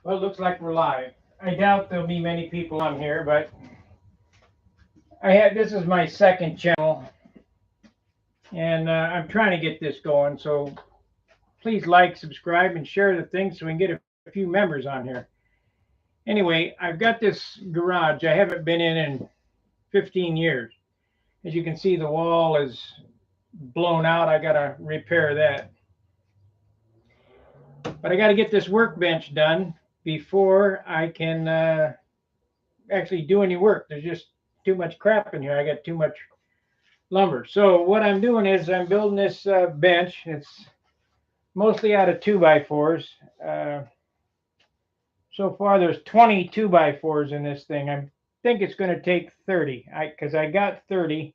Well, it looks like we're live. I doubt there'll be many people on here, but this is my second channel, and I'm trying to get this going. So please like, subscribe, and share the thing so we can get a few members on here. Anyway, I've got this garage I haven't been in 15 years. As you can see, the wall is blown out. I got to repair that. But I got to get this workbench done before I can actually do any work. There's just too much crap in here. I got too much lumber. So what I'm doing is I'm building this bench. It's mostly out of 2x4s. So far there's 20 2x4s in this thing. I think it's going to take 30 because I got 30,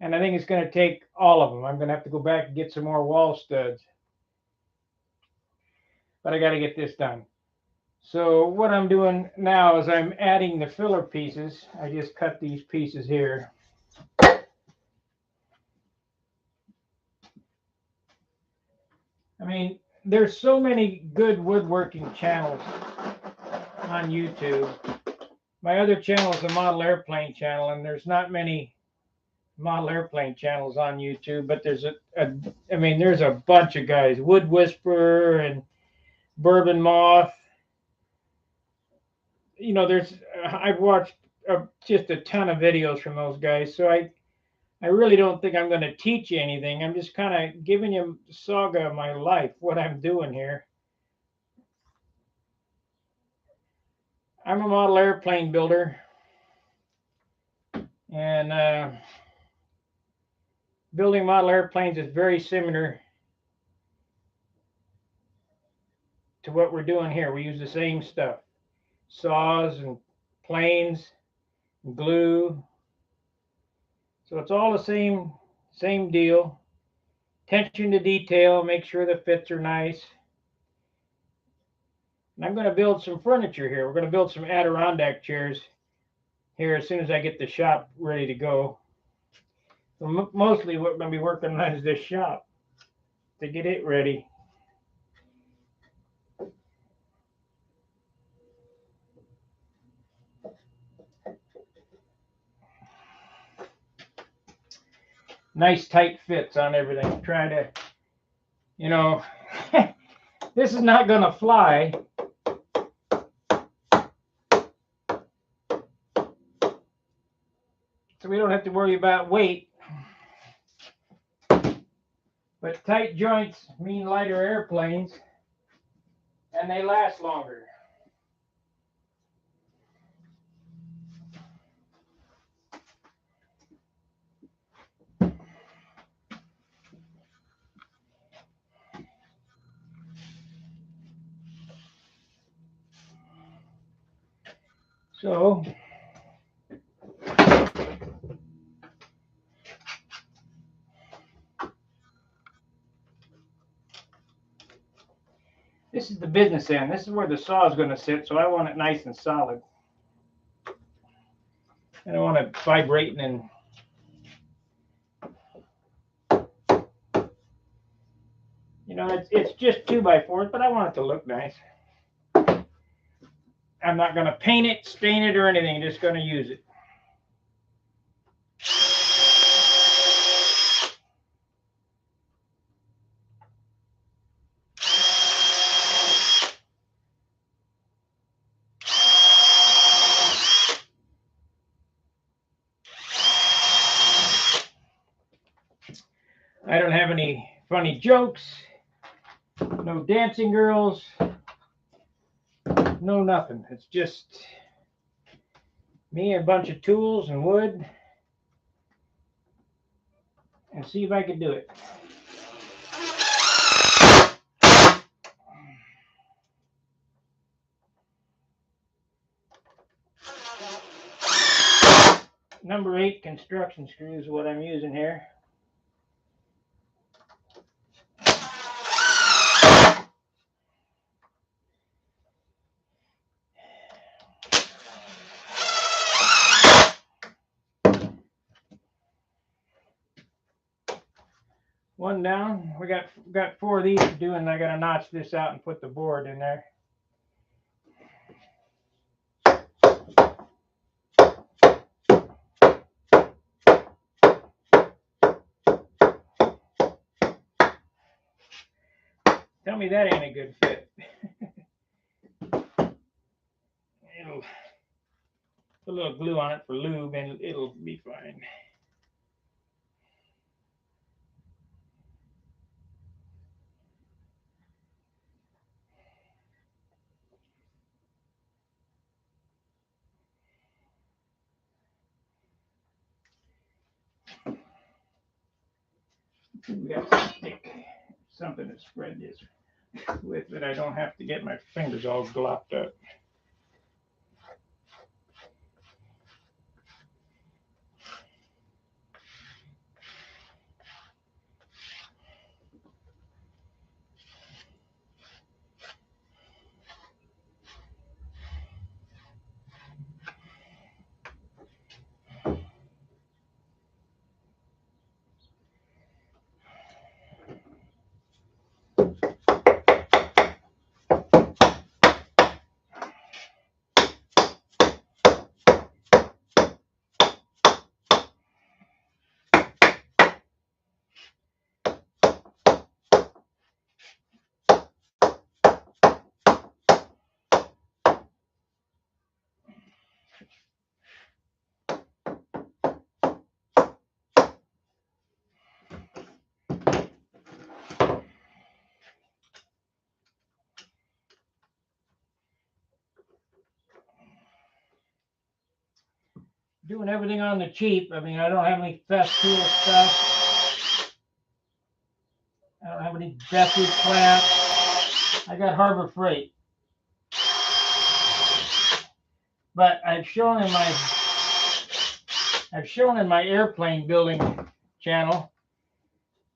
and I think it's going to take all of them. I'm going to have to go back and get some more wall studs, but I got to get this done. So what I'm doing now is I'm adding the filler pieces. I just cut these pieces here. I mean, there's so many good woodworking channels on YouTube. My other channel is a model airplane channel, and there's not many model airplane channels on YouTube, but there's there's a bunch of guys. Wood Whisperer and Bourbon Moth. You know, I've watched just a ton of videos from those guys, so I really don't think I'm going to teach you anything. I'm just kind of giving you the saga of my life, what I'm doing here. I'm a model airplane builder, and building model airplanes is very similar to what we're doing here. We use the same stuff: saws and planes and glue. So it's all the same deal. Attention to detail, make sure the fits are nice. And I'm going to build some furniture here. We're going to build some Adirondack chairs here as soon as I get the shop ready to go. So mostly what I'm going to be working on is this shop to get it ready. Nice tight fits on everything. Try to, you know, this is not going to fly. So we don't have to worry about weight. But tight joints mean lighter airplanes, and they last longer. So this is the business end. This is where the saw is going to sit, so I want it nice and solid. I don't want it vibrating and it's just 2x4s, but I want it to look nice. I'm not going to paint it, stain it, or anything. I'm just going to use it. I don't have any funny jokes, no dancing girls, no nothing. It's just me and a bunch of tools and wood, and see if I can do it. Number 8 construction screws is what I'm using here. One down. We got 4 of these to do, and I got to notch this out and put the board in there. Tell me that ain't a good fit. It'll put a little glue on it for lube and it'll be fine. We got to stick something to spread this with that I don't have to get my fingers all glopped up. Doing everything on the cheap. I mean, I don't have any Festool stuff. I don't have any Bessey clamps. I got Harbor Freight. But I've shown in my airplane building channel,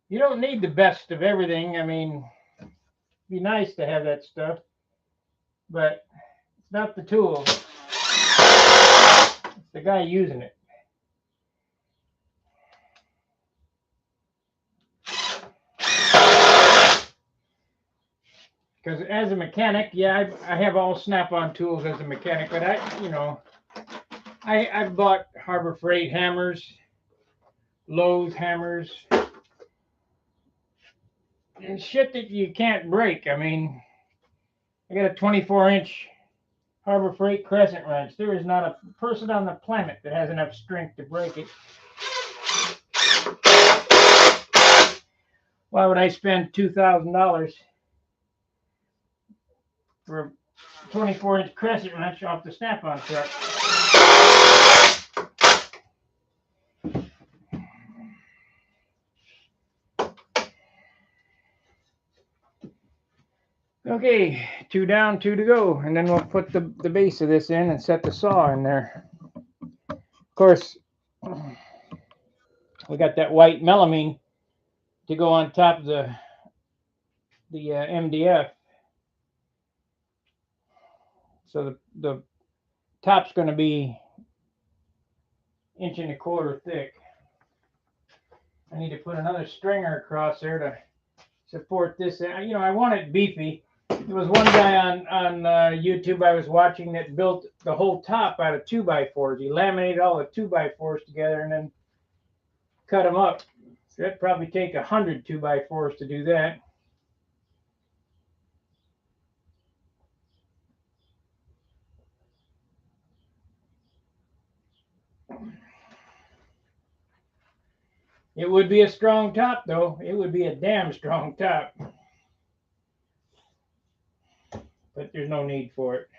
you don't need the best of everything. I mean, it'd be nice to have that stuff, but it's not the tool. It's the guy using it. Because as a mechanic, yeah, I have all snap-on tools as a mechanic, but I've bought Harbor Freight hammers, Lowe's hammers, and shit that you can't break. I mean, I got a 24-inch Harbor Freight crescent wrench. There is not a person on the planet that has enough strength to break it. Why would I spend $2,000 for a 24-inch crescent wrench off the snap-on truck? Okay, 2 down, 2 to go, and then we'll put the base of this in and set the saw in there. Of course, we got that white melamine to go on top of the MDF. So the top's going to be 1.25 inches thick. I need to put another stringer across there to support this. You know, I want it beefy. There was one guy on YouTube I was watching that built the whole top out of 2x4s. He laminated all the 2x4s together and then cut them up. So that'd probably take 100 2x4s to do that. It would be a strong top, though. It would be a damn strong top. But there's no need for it.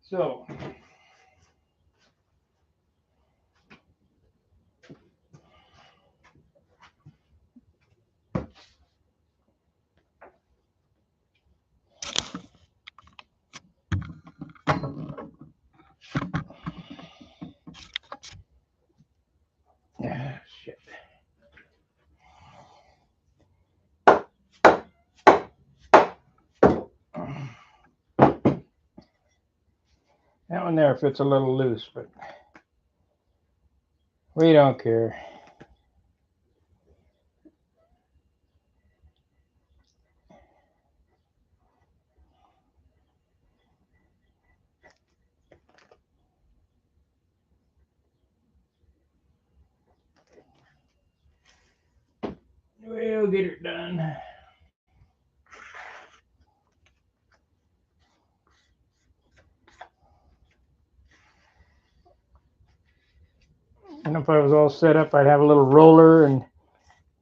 So shit. That one there fits a little loose, but we don't care. We'll get it done. And if I was all set up, I'd have a little roller and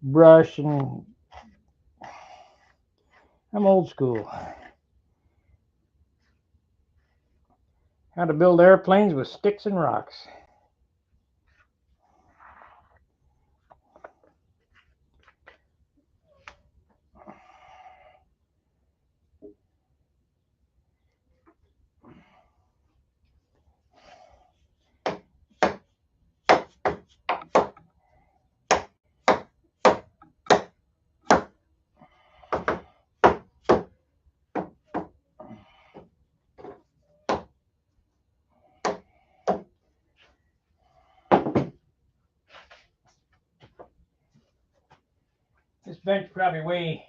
brush, and I'm old school. How to build airplanes with sticks and rocks. This bench probably weighs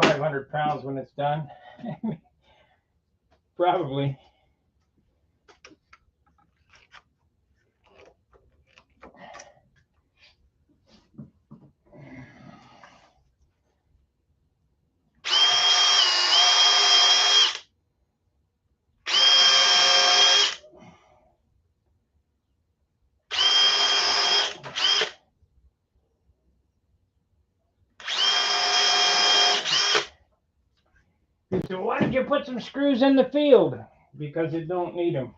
500 pounds when it's done. Probably. So why did you put some screws in the field? Because it don't need them.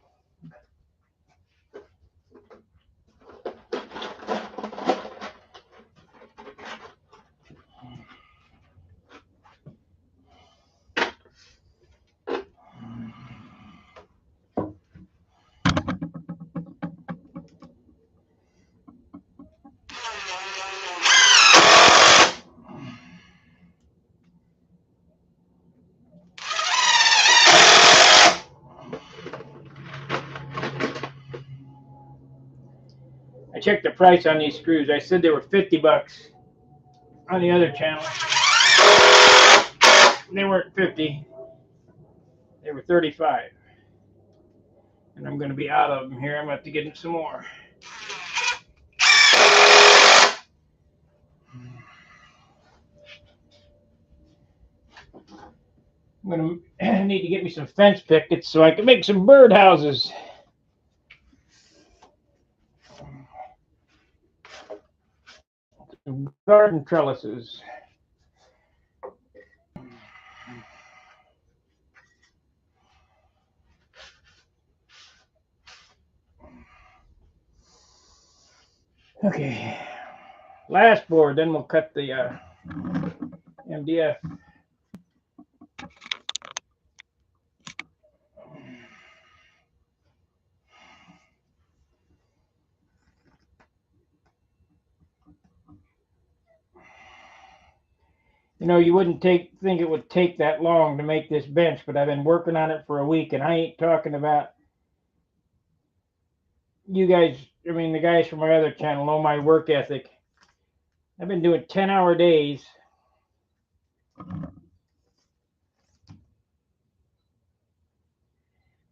I checked the price on these screws. I said they were 50 bucks on the other channel. They weren't 50. They were 35. And I'm going to be out of them here. I'm going to have to get some more. I'm going to need to get me some fence pickets so I can make some bird houses. Some garden trellises. Okay. Last board, then we'll cut the MDF. You know, you wouldn't think it would take that long to make this bench, but I've been working on it for a week, and I ain't talking about you guys. I mean, the guys from my other channel know my work ethic. I've been doing 10-hour days.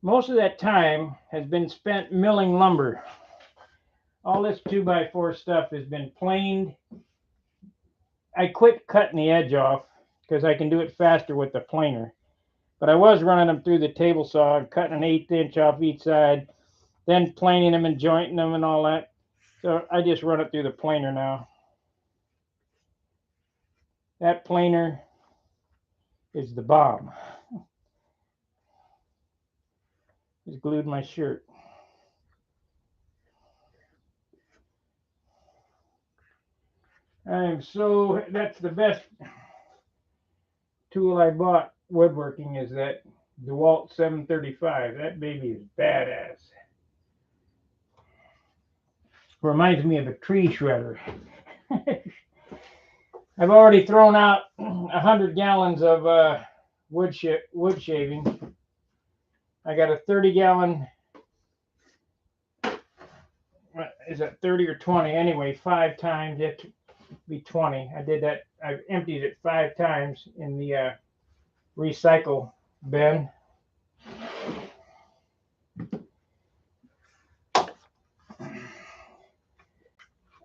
Most of that time has been spent milling lumber. All this 2x4 stuff has been planed. I quit cutting the edge off because I can do it faster with the planer. But I was running them through the table saw and cutting an 1/8 inch off each side, then planing them and jointing them and all that. So I just run it through the planer now. That planer is the bomb. Just glued my shirt. That's the best tool I bought woodworking is that DeWalt 735. That baby is badass. Reminds me of a tree shredder. I've already thrown out 100 gallons of wood shaving. I got a 30-gallon. Is that 30 or 20? Anyway, 5 times. It to be 20. I did that. I've emptied it 5 times in the recycle bin.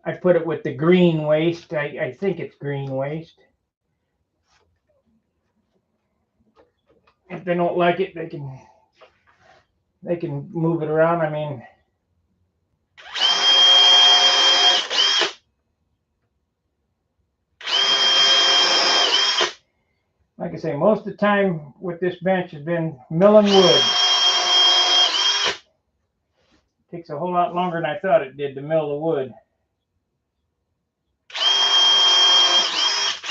I put it with the green waste. I think it's green waste. If they don't like it, they can move it around. I mean, Like I say, most of the time with this bench has been milling wood. Takes a whole lot longer than I thought it did to mill the wood.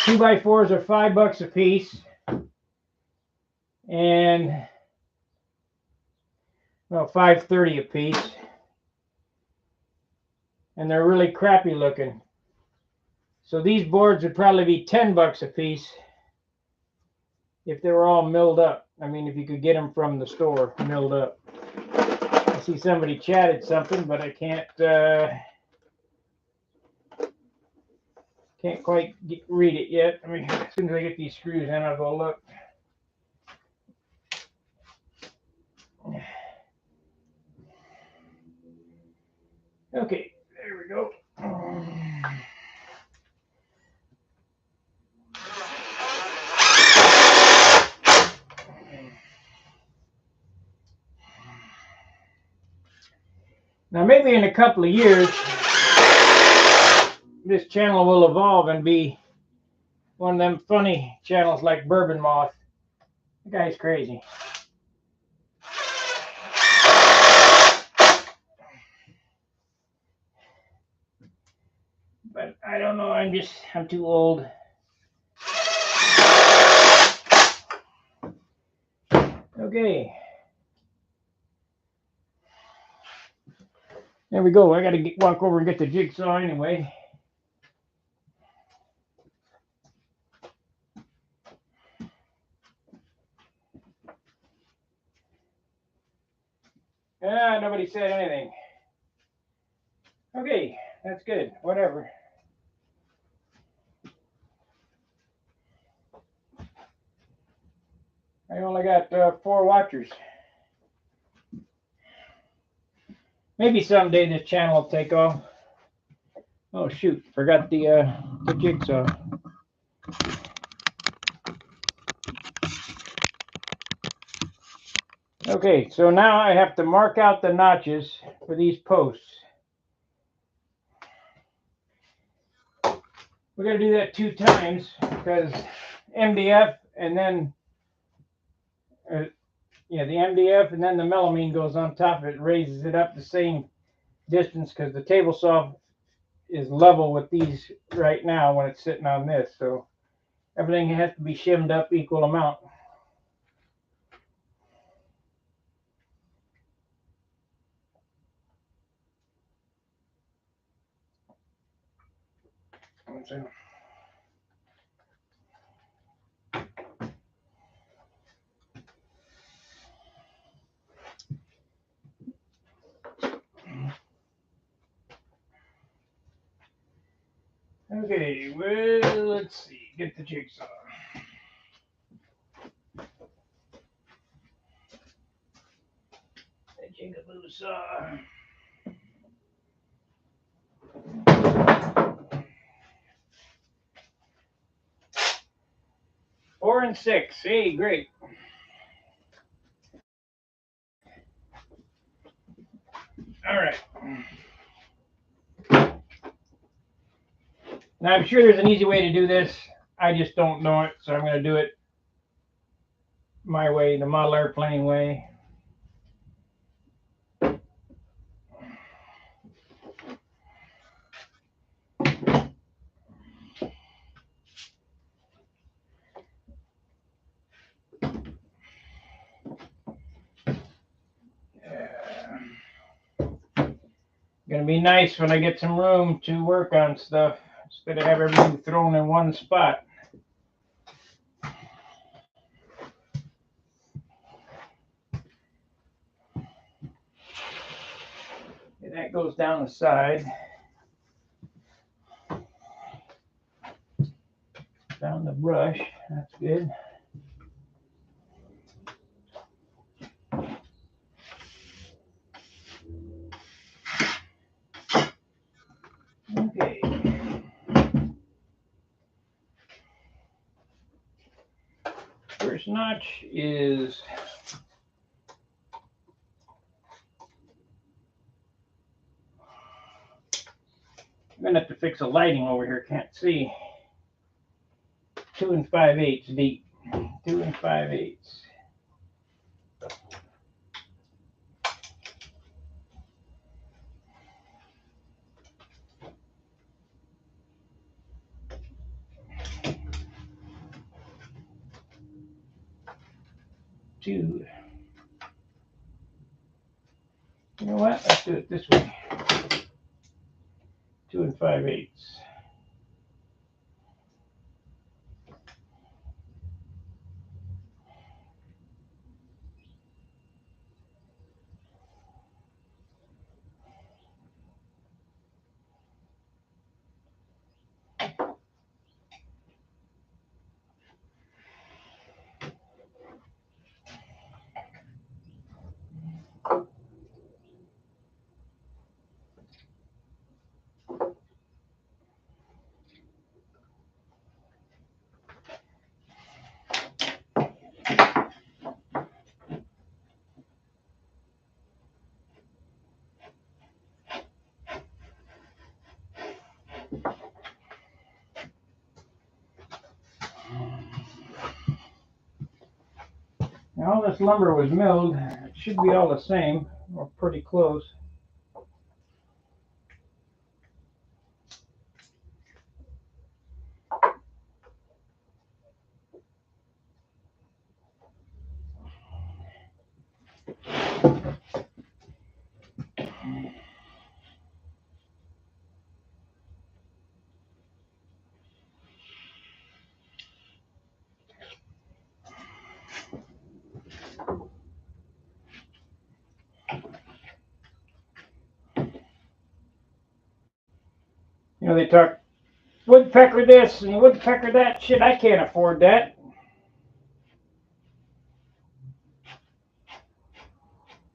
2x4s are $5 a piece. And well, $5.30 a piece. And they're really crappy looking. So these boards would probably be $10 a piece if they were all milled up. I mean, if you could get them from the store milled up. I see somebody chatted something, but I can't quite read it yet. I mean, as soon as I get these screws in, I'll go look. Okay, there we go. Now, maybe in a couple of years, this channel will evolve and be one of them funny channels like Bourbon Moth. The guy's crazy. But I don't know, I'm too old. Okay. There we go. I got to walk over and get the jigsaw anyway. Ah, nobody said anything. Okay, that's good. Whatever. I only got 4 watchers. Maybe someday this channel will take off. Oh shoot, forgot the jigsaw. Okay, so now I have to mark out the notches for these posts. We're going to do that 2 times because MDF and then the MDF and then the melamine goes on top of it, raises it up the same distance because the table saw is level with these right now when it's sitting on this. So everything has to be shimmed up equal amount. Okay, well, let's see. Get the jigsaw. The jigaboo saw. Four and 6. Hey, great. All right. Now, I'm sure there's an easy way to do this. I just don't know it, so I'm going to do it my way, the model airplane way. Gonna be nice when I get some room to work on stuff instead of have everything thrown in one spot. Okay, that goes down the side. Down the brush. That's good. Okay. First notch is I'm gonna have to fix the lighting over here. Can't see. 2 5/8 deep. 2 5/8. Two. You know what? Let's do it this way. 2 5/8. Now all this lumber was milled. It should be all the same, or pretty close. You know, they talk woodpecker this and woodpecker that. Shit, I can't afford that.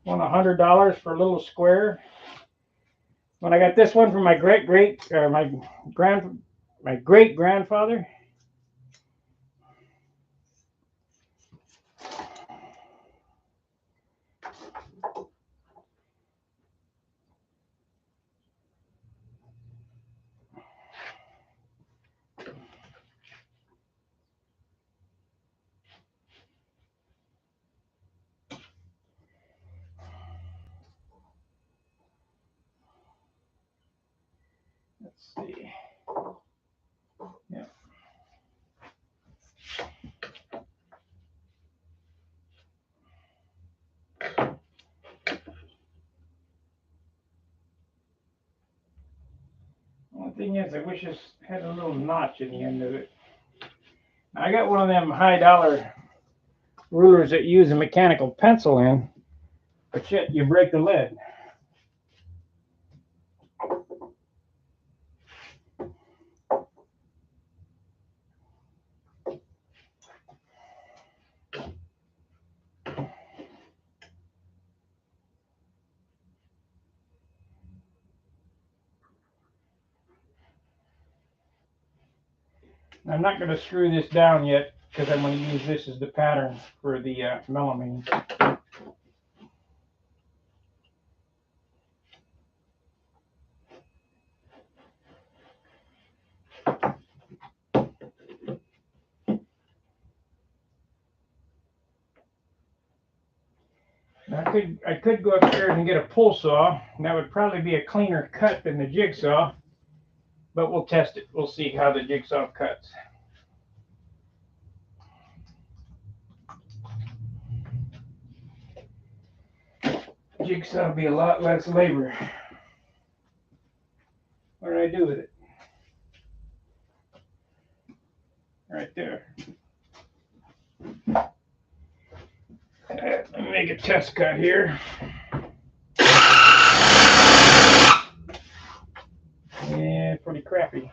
Want $100 for a little square? When I got this one from my great grandfather. Let's see. Yeah. Only thing is, I wish this had a little notch in the end of it. I got one of them high-dollar rulers that use a mechanical pencil in, but shit, you break the lead. I'm not going to screw this down yet because I'm going to use this as the pattern for the melamine. I could go upstairs and get a pull saw, and that would probably be a cleaner cut than the jigsaw, but we'll test it. We'll see how the jigsaw cuts. Jigsaw would be a lot less labor. What did I do with it? Right there. Let me make a test cut here. Yeah, pretty crappy.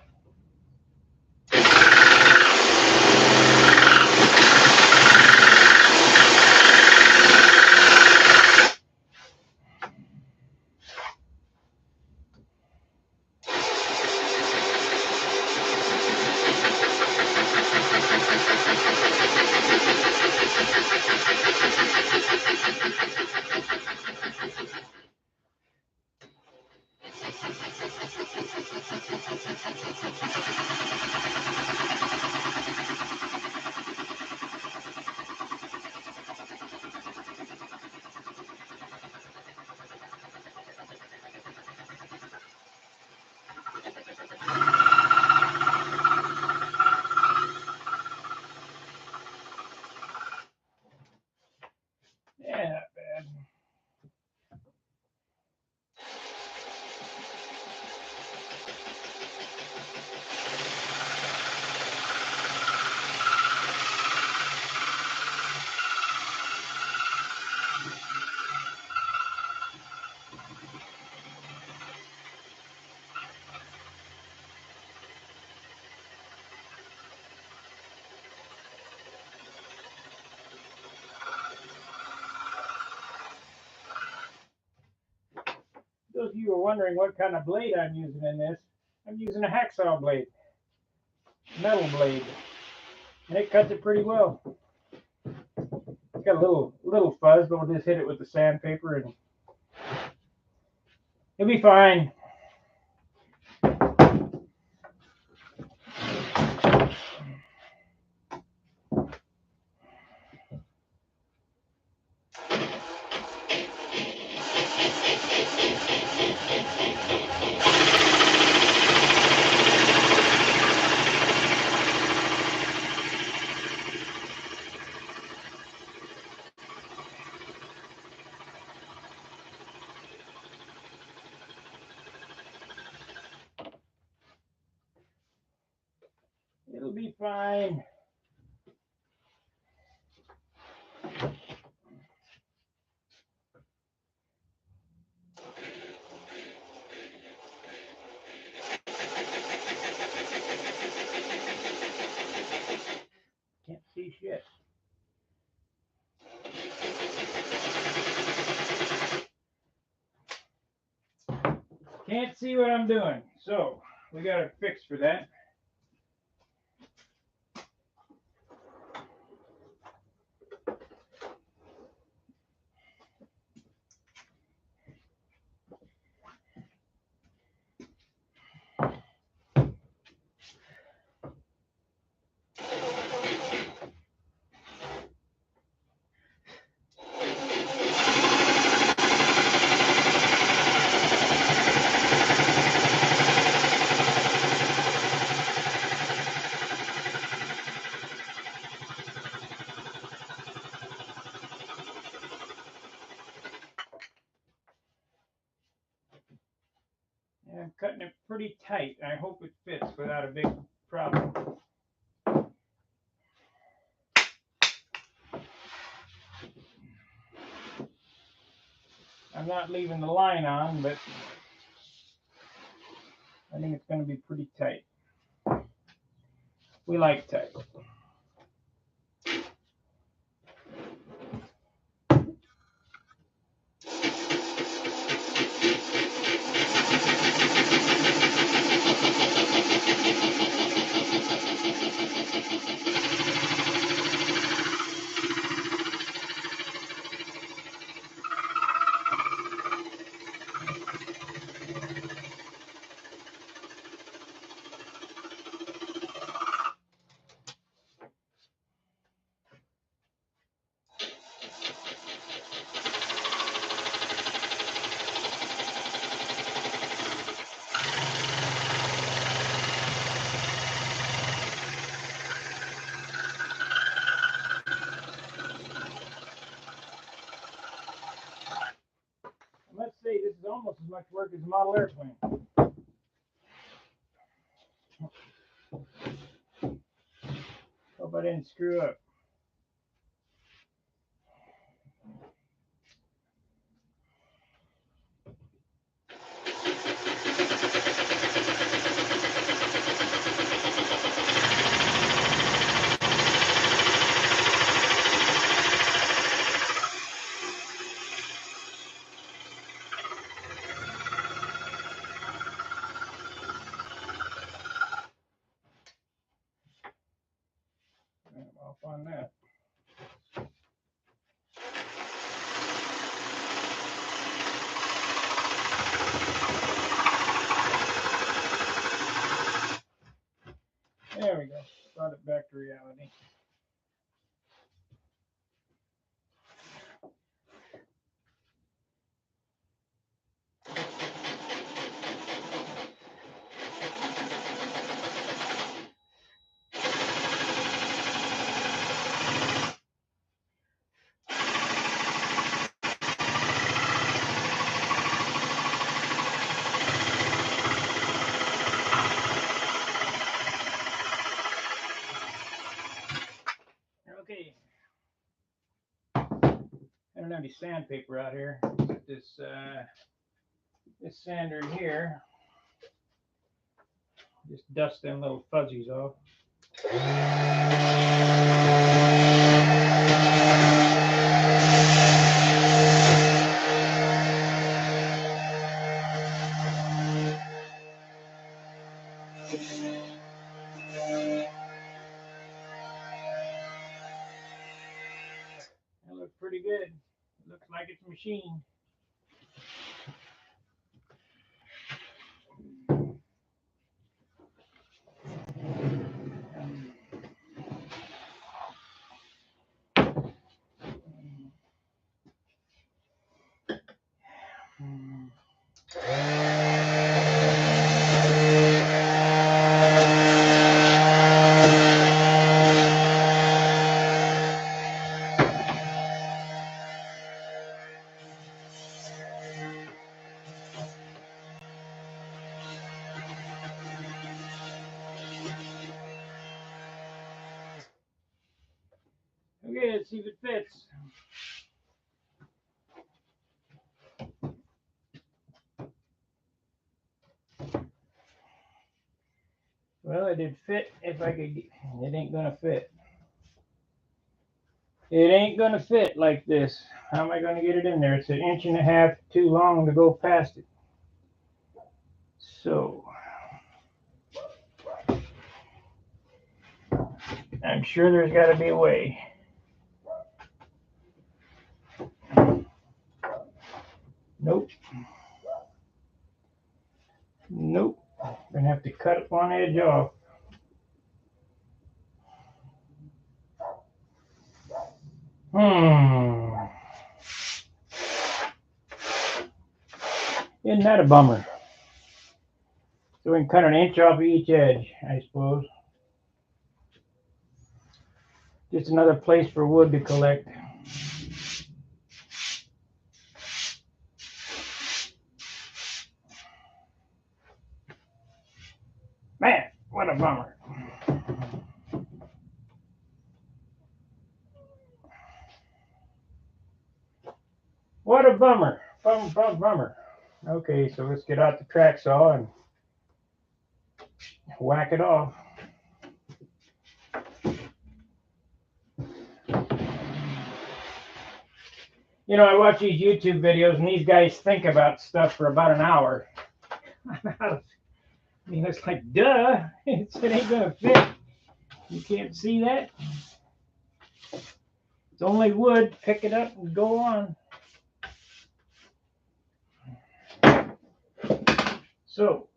those of you who are wondering what kind of blade I'm using in this, I'm using a hacksaw blade, metal blade, and it cuts it pretty well. It's got a little fuzz, but we'll just hit it with the sandpaper and it'll be fine. It'll be fine. Can't see shit. Can't see what I'm doing, so we got a fix for that. And I'm cutting it pretty tight. I hope it fits without a big problem. I'm not leaving the line on, but I think it's going to be pretty tight. We like tight. Let's say this is almost as much work as a model airplane. Hope I didn't screw up. I'm off on that. There we go. Brought it back to reality. Okay. I don't have any sandpaper out here. Got this this sander in here. Just dust them little fuzzies off. pretty good. Looks like it's a machine. Okay, let's see if it fits. Well, it did fit if I could. It ain't gonna fit. It ain't gonna fit like this. How am I gonna get it in there? It's 1.5 inches too long to go past it. So I'm sure there's got to be a way. Nope. Nope. Gonna have to cut one edge off. Isn't that a bummer? So we can cut 1 inch off each edge, I suppose. Just another place for wood to collect. Man, what a bummer. What a bummer. Bummer. Okay, so let's get out the track saw and whack it off. You know, I watch these YouTube videos and these guys think about stuff for about an hour. I mean, it's like, duh, it ain't gonna fit. You can't see that? It's only wood. Pick it up and go on. So,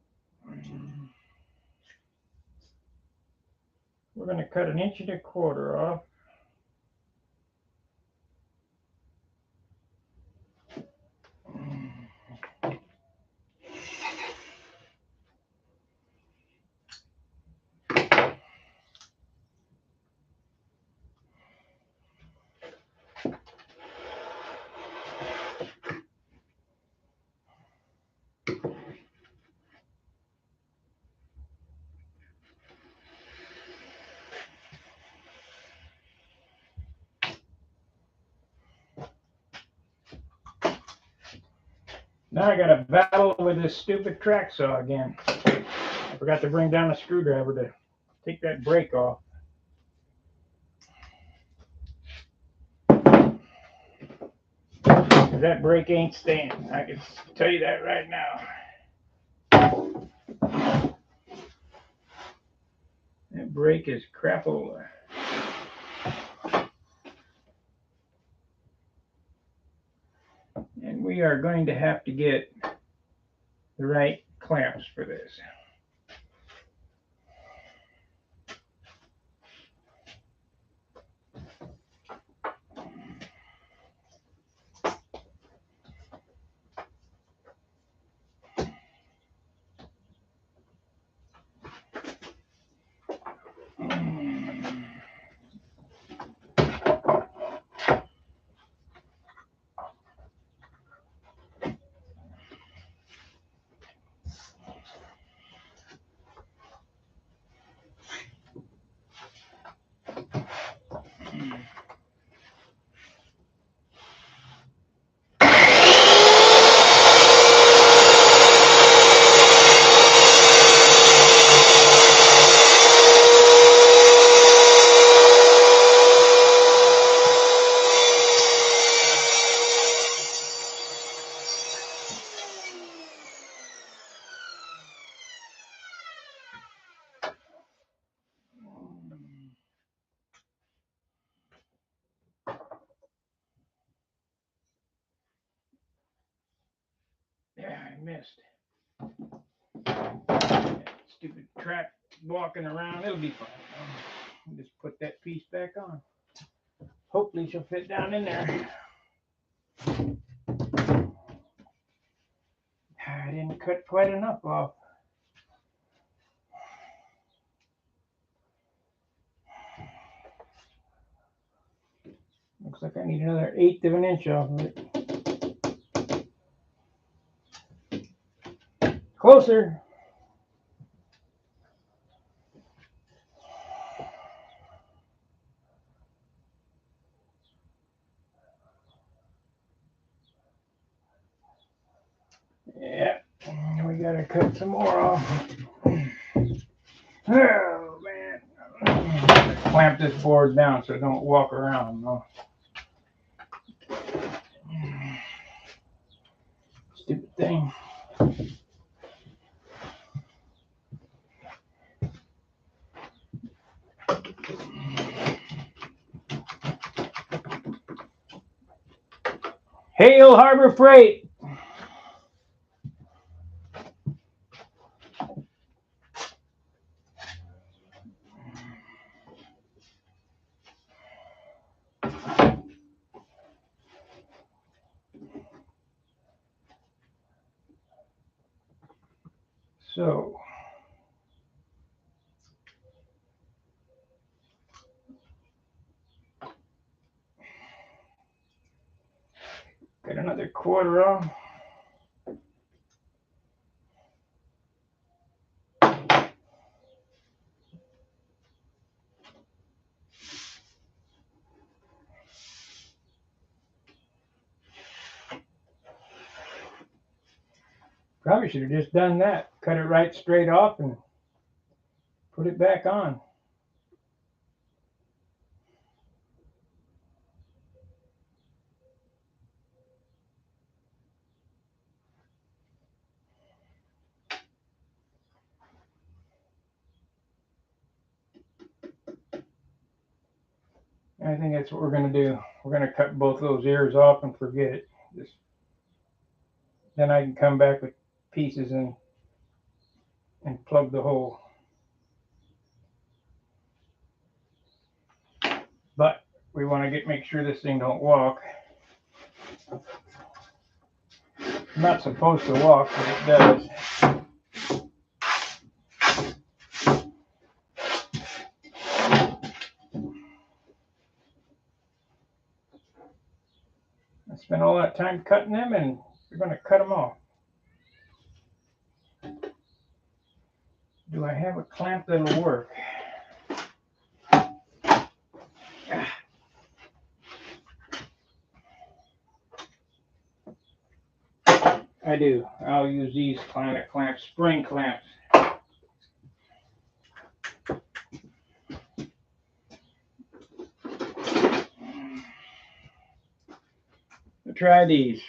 we're going to cut 1.25 inches off. Now I got to battle with this stupid track saw again. I forgot to bring down a screwdriver to take that brake off. That brake ain't staying. I can tell you that right now. That brake is crapola. And we are going to have to get the right clamps for this. missed. Stupid trap walking around. It'll be fine. I'll just put that piece back on. Hopefully she'll fit down in there. I didn't cut quite enough off. Looks like I need another 1/8 of an inch off of it. Closer. Yeah, we gotta cut some more off. Oh man, clamp this board down so it don't walk around. No. Stupid thing. Hail Harbor Freight. So, got another 1/4 off. Probably should have just done that. Cut it right straight off and put it back on. I think that's what we're going to do. We're going to cut both those ears off and forget it. Then I can come back with pieces and plug the hole. But we want to make sure this thing don't walk. It's not supposed to walk, but it does. I spent all that time cutting them, and we're going to cut them off. Do I have a clamp that'll work? I do. I'll use these kind of clamps, spring clamps. We'll try these.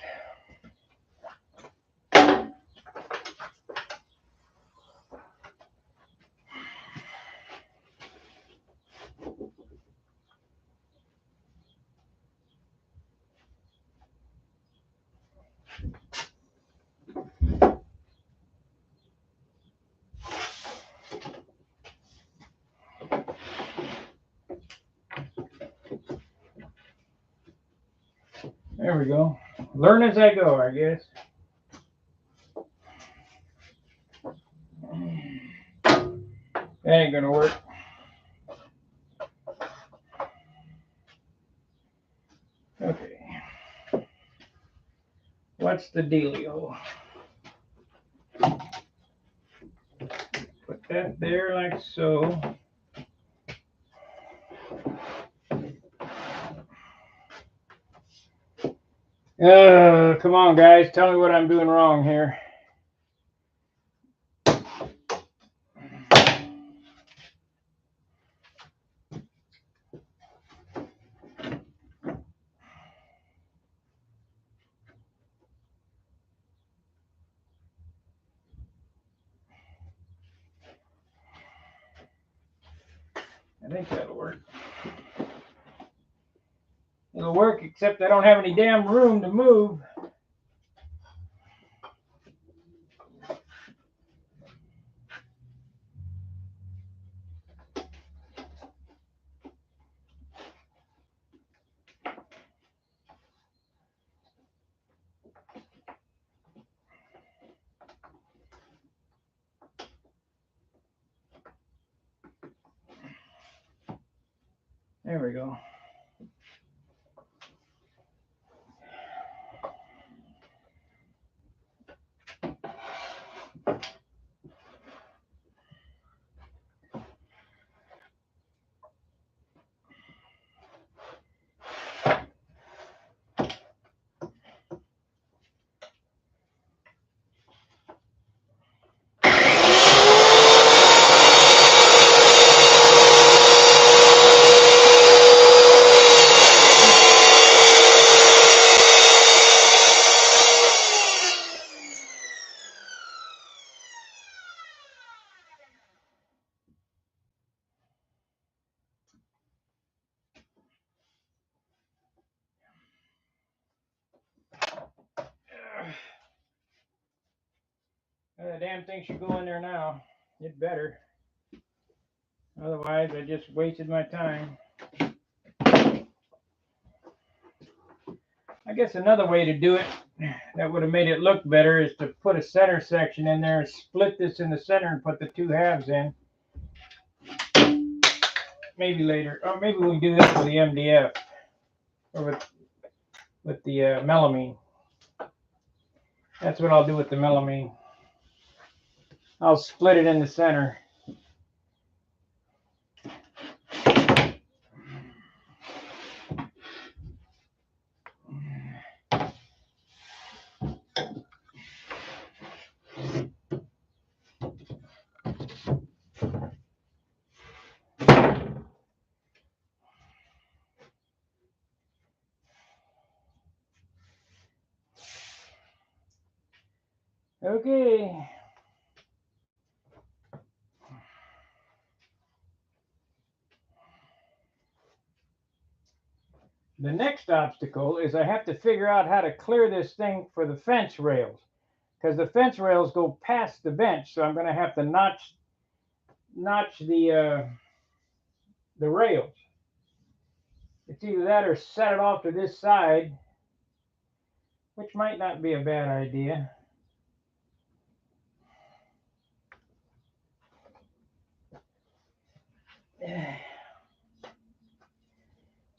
There we go. Learn as I go, I guess. That ain't gonna work. Okay. What's the dealio? Put that there like so. Come on, guys. Tell me what I'm doing wrong here. I think that'll work. It'll work, except I don't have any damn room to move. There we go. The damn thing should go in there now. It better. Otherwise, I just wasted my time. I guess another way to do it that would have made it look better is to put a center section in there and split this in the center and put the two halves in. Maybe later. Or maybe we can do this with the MDF. Or with the melamine. That's what I'll do with the melamine. I'll split it in the center. Okay. The next obstacle is I have to figure out how to clear this thing for the fence rails, because the fence rails go past the bench, so I'm going to have to notch the rails. It's either that or set it off to this side, which might not be a bad idea.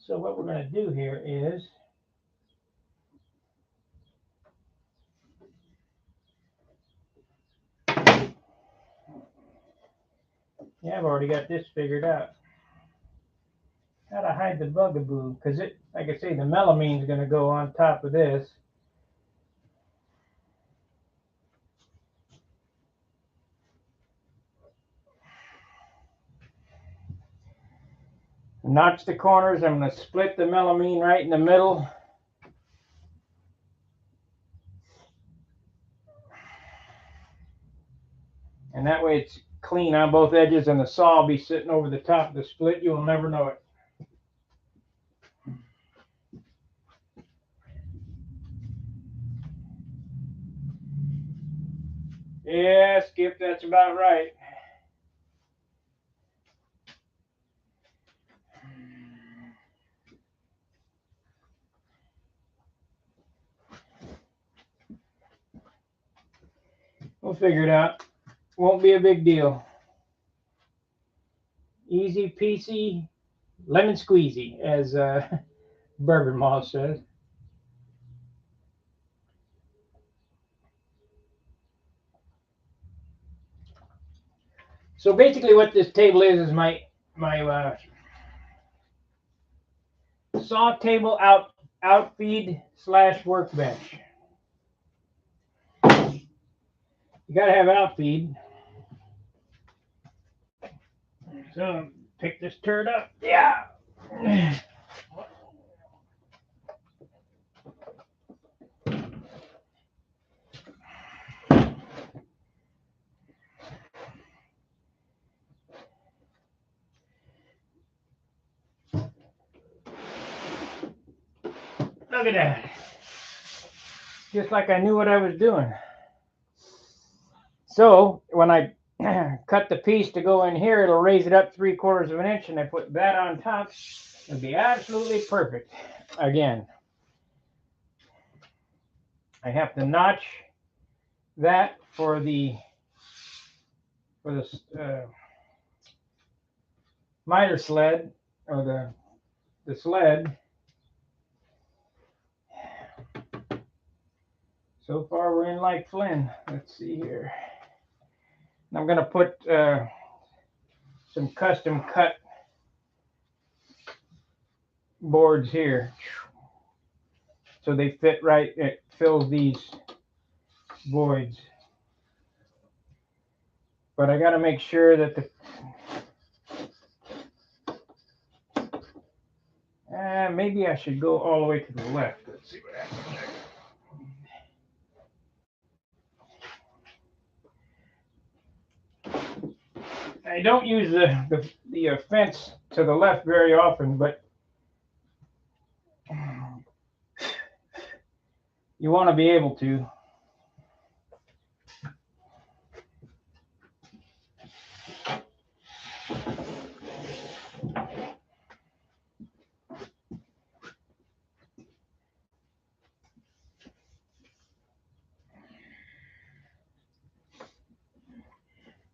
So what we're going to do here is I've already got this figured out. How to hide the bugaboo, because it, like I say, the melamine is going to go on top of this. Notch the corners. I'm going to split the melamine right in the middle. And that way it's clean on both edges, and the saw will be sitting over the top of the split. You'll never know it. Yeah, Skip, that's about right. We'll figure it out. Won't be a big deal. Easy peasy, lemon squeezy, as Bourbon Moss says. So basically what this table is my saw table outfeed / workbench. You got to have outfeed. So pick this turd up. Yeah. Look at that. Just like I knew what I was doing. So when I cut the piece to go in here, it'll raise it up 3/4 of an inch, and I put that on top. It'll be absolutely perfect. Again, I have to notch that for the miter sled, or the the sled. So far we're in like Flynn. Let's see here. I'm going to put some custom cut boards here. So they fit right, it fills these voids. But I got to make sure that the maybe I should go all the way to the left. Let's see what happens there. I don't use the fence to the left very often, but you want to be able to.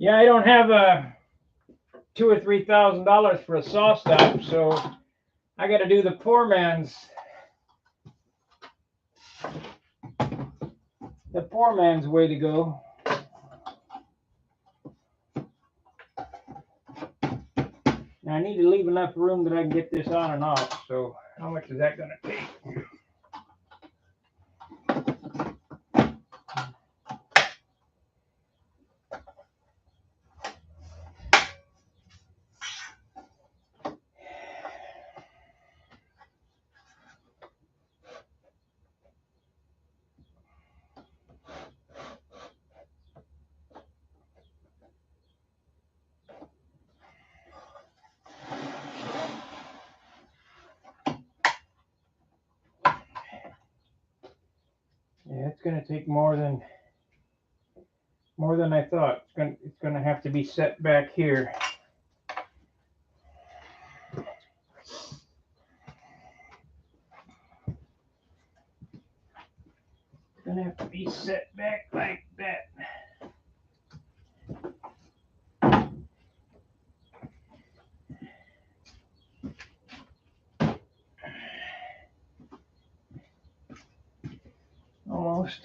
Yeah, I don't have $2,000 or $3,000 for a saw stop, so I got to do the poor man's way to go. Now I need to leave enough room that I can get this on and off. So how much is that going to take? Yeah, it's going to take more than I thought. It's going to have to be set back here. It's going to have to be set back like that. Almost.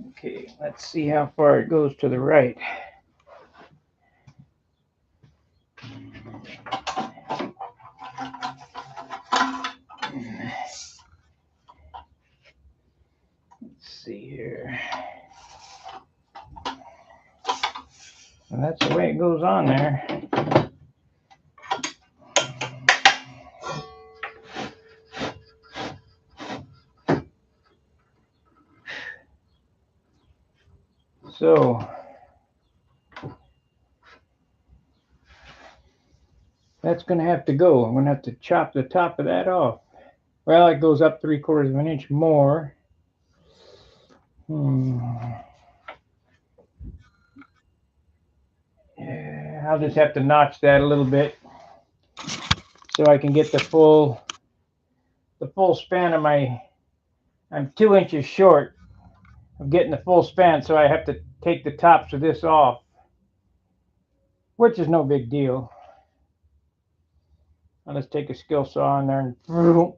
Okay, let's see how far it goes to the right. Let's see here. And that's the way it goes on there. So that's going to have to go. I'm going to have to chop the top of that off. Well, it goes up 3/4 of an inch more. Yeah, I'll just have to notch that a little bit so I can get the full span of my. I'm 2 inches short of getting the full span, so I have to take the tops of this off, which is no big deal. I'll just take a skill saw in there and no,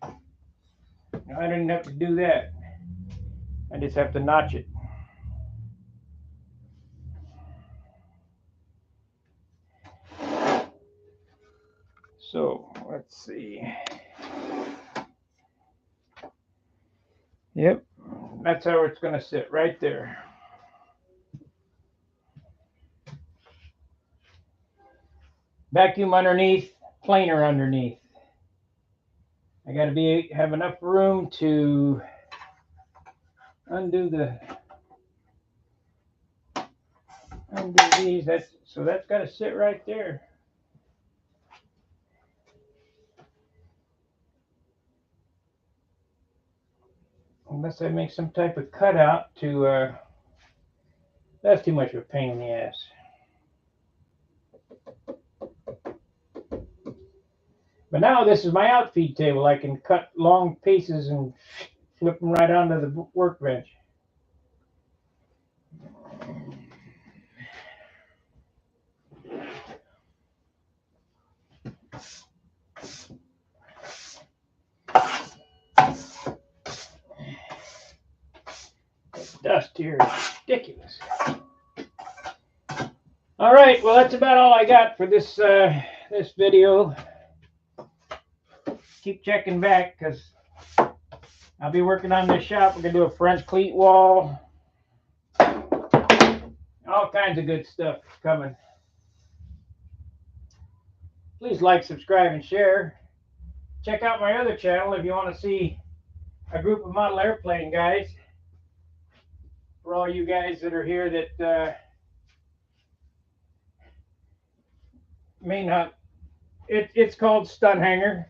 I didn't have to do that. I just have to notch it. So let's see. Yep, that's how it's going to sit right there. Vacuum underneath, planer underneath. I got to have enough room to undo these. So that's got to sit right there. Unless I make some type of cutout to. That's too much of a pain in the ass. But now this is my outfeed table. I can cut long pieces and flip them right onto the workbench. Dust here is ridiculous. All right, well, that's about all I got for this this video. Keep checking back because I'll be working on this shop. We're gonna do a French cleat wall, all kinds of good stuff coming. Please like, subscribe, and share. Check out my other channel if you want to see a group of model airplane guys. For all you guys that are here that may not, it's called Stun Hanger.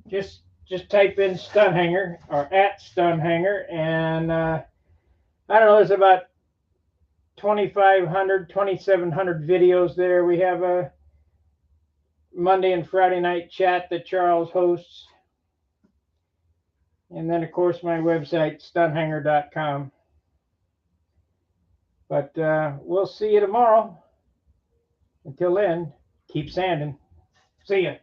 Just type in Stun Hanger or at Stun Hanger, and I don't know, there's about 2,500, 2,700 videos there. We have a Monday and Friday night chat that Charles hosts. And then, of course, my website, stunhanger.com. But we'll see you tomorrow. Until then, keep sanding. See ya.